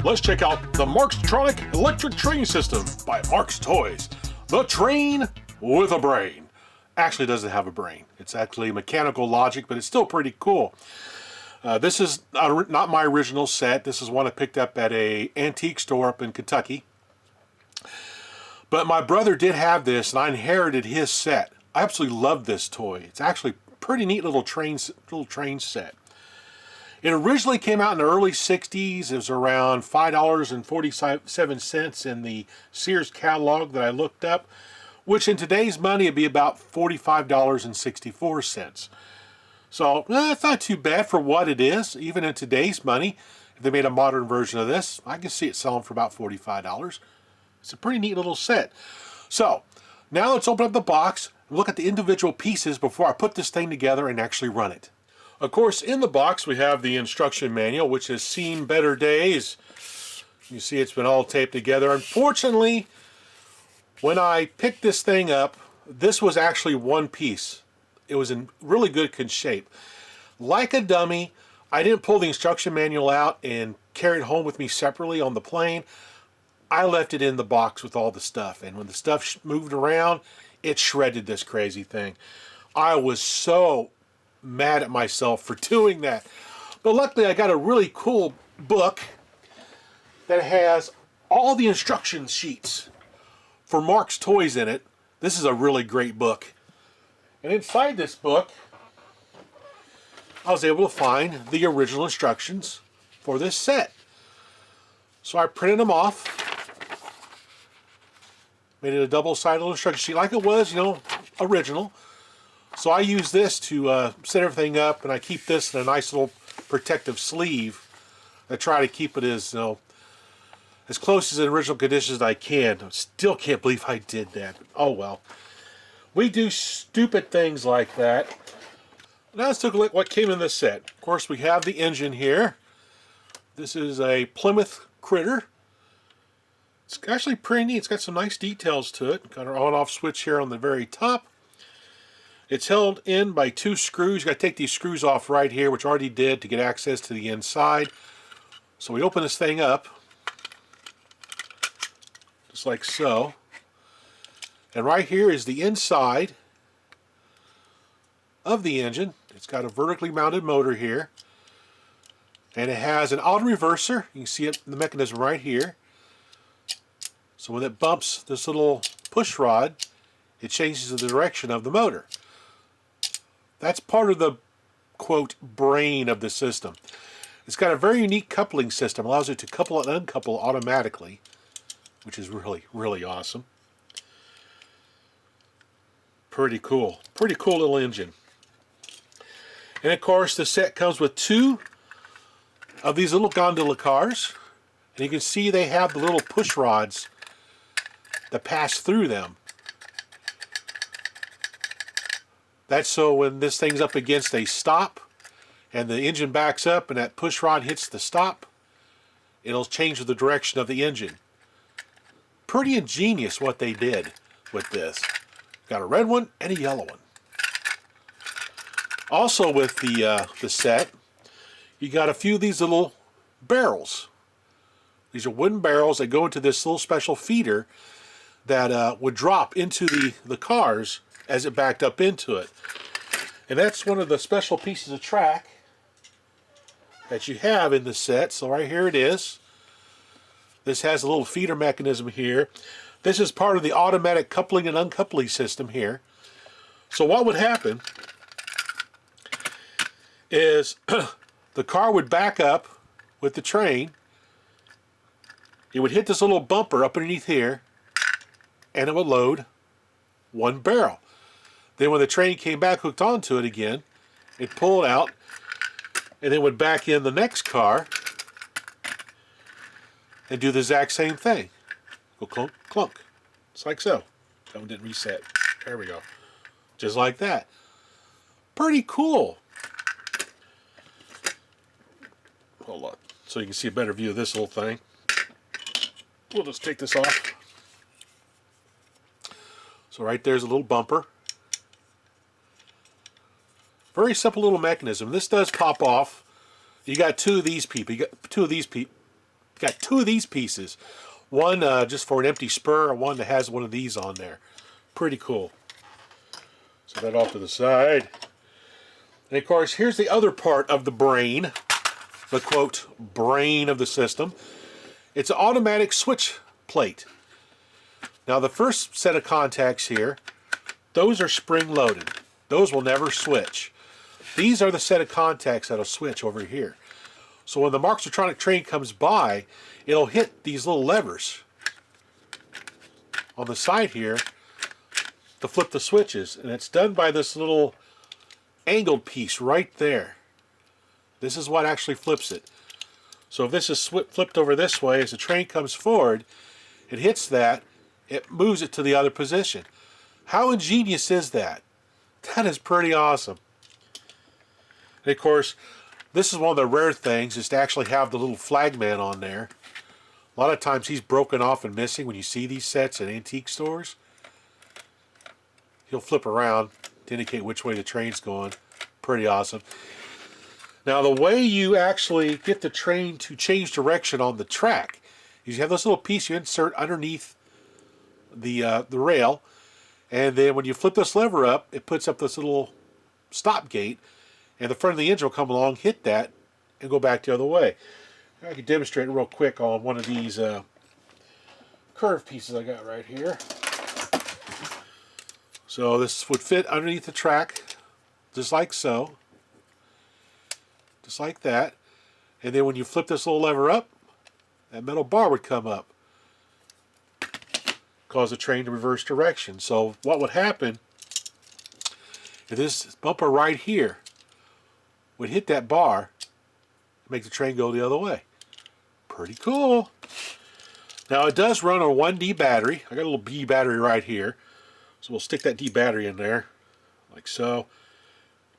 let's check out the MarxTronic Electric Train System by Marx Toys. The train with a brain. Actually, it doesn't have a brain. It's actually mechanical logic, but it's still pretty cool. This is not my original set. This is one I picked up at an antique store up in Kentucky. But my brother did have this, and I inherited his set. I absolutely love this toy. It's actually a pretty neat little train set. It originally came out in the early 60s. It was around $5.47 in the Sears catalog that I looked up, which in today's money would be about $45.64. So it's not too bad for what it is. Even in today's money, if they made a modern version of this, I can see it selling for about $45. It's a pretty neat little set. So now let's open up the box and look at the individual pieces before I put this thing together and actually run it. Of course, in the box we have the instruction manual, which has seen better days. You see it's been all taped together. Unfortunately, when I picked this thing up, this was actually one piece. It was in really good shape. Like a dummy, I didn't pull the instruction manual out and carry it home with me separately on the plane. I left it in the box with all the stuff, and when the stuff moved around, it shredded this crazy thing. I was so mad at myself for doing that. But luckily I got a really cool book that has all the instruction sheets for Marx Toys in it. This is a really great book. And inside this book, I was able to find the original instructions for this set. So I printed them off, made it a double-sided instruction sheet like it was, original. So I use this to set everything up, and I keep this in a nice little protective sleeve. I try to keep it as close as the original condition as I can. I still can't believe I did that. Oh well. We do stupid things like that. Now let's take a look at what came in this set. Of course, we have the engine here. This is a Plymouth Critter. It's actually pretty neat. It's got some nice details to it. Got our on-off switch here on the very top. It's held in by two screws. You got to take these screws off right here, which I already did, to get access to the inside. So we open this thing up, just like so. And right here is the inside of the engine. It's got a vertically mounted motor here. And it has an auto reverser. You can see it in the mechanism right here. So when it bumps this little push rod, it changes the direction of the motor. That's part of the, quote, brain of the system. It's got a very unique coupling system. Allows it to couple and uncouple automatically, which is really, really awesome. Pretty cool. Pretty cool little engine. And of course, the set comes with two of these little gondola cars. And you can see they have the little push rods that pass through them. That's so when this thing's up against a stop and the engine backs up and that push rod hits the stop, it'll change the direction of the engine. Pretty ingenious what they did with this. Got a red one and a yellow one. Also with the set, you got a few of these little barrels. These are wooden barrels that go into this little special feeder that would drop into the cars as it backed up into it. And that's one of the special pieces of track that you have in the set. So right here it is. This has a little feeder mechanism here. This is part of the automatic coupling and uncoupling system here. So what would happen is the car would back up with the train. It would hit this little bumper up underneath here, and it would load one barrel. Then when the train came back hooked onto it again, it pulled out, and then would back in the next car and do the exact same thing. Go clunk, clunk. Just like so. That one didn't reset. There we go. Just like that. Pretty cool. Hold on. So you can see a better view of this little thing. We'll just take this off. So right there's a little bumper. Very simple little mechanism. This does pop off. You got two of these people. You got two of these Got two of these pieces. One just for an empty spur, and one that has one of these on there. Pretty cool. Set that off to the side. And of course, here's the other part of the brain, the quote, brain of the system. It's an automatic switch plate. Now the first set of contacts here, those are spring loaded. Those will never switch. These are the set of contacts that'll switch over here. So when the MarxTronic train comes by, it'll hit these little levers on the side here to flip the switches. And it's done by this little angled piece right there. This is what actually flips it. So if this is flipped over this way, as the train comes forward, it hits that, it moves it to the other position. How ingenious is that? That is pretty awesome. And of course, this is one of the rare things, is to actually have the little flagman on there. A lot of times he's broken off and missing when you see these sets at antique stores. He'll flip around to indicate which way the train's going. Pretty awesome. Now the way you actually get the train to change direction on the track is you have this little piece you insert underneath the rail, and then when you flip this lever up, it puts up this little stop gate, and the front of the engine will come along, hit that, and go back the other way. I can demonstrate it real quick on one of these curved pieces I got right here. So this would fit underneath the track, just like so. Just like that. And then when you flip this little lever up, that metal bar would come up. Cause the train to reverse direction. So what would happen if this bumper right here would hit that bar, make the train go the other way. Pretty cool. Now it does run a 1D battery. I got a little B battery right here. So we'll stick that D battery in there, like so.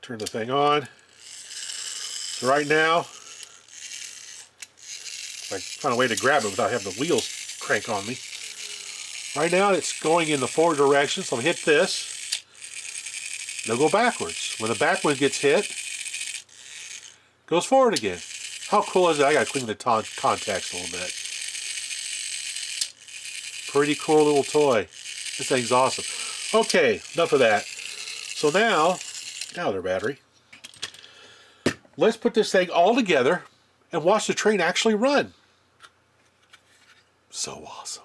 Turn the thing on. So right now, if I find a way to grab it without having the wheels crank on me. Right now it's going in the forward direction, so I'll hit this. They'll go backwards. When the back one gets hit, it goes forward again. How cool is that? I gotta clean the contacts a little bit. Pretty cool little toy. This thing's awesome. Okay, enough of that. So now their battery. Let's put this thing all together and watch the train actually run. So awesome.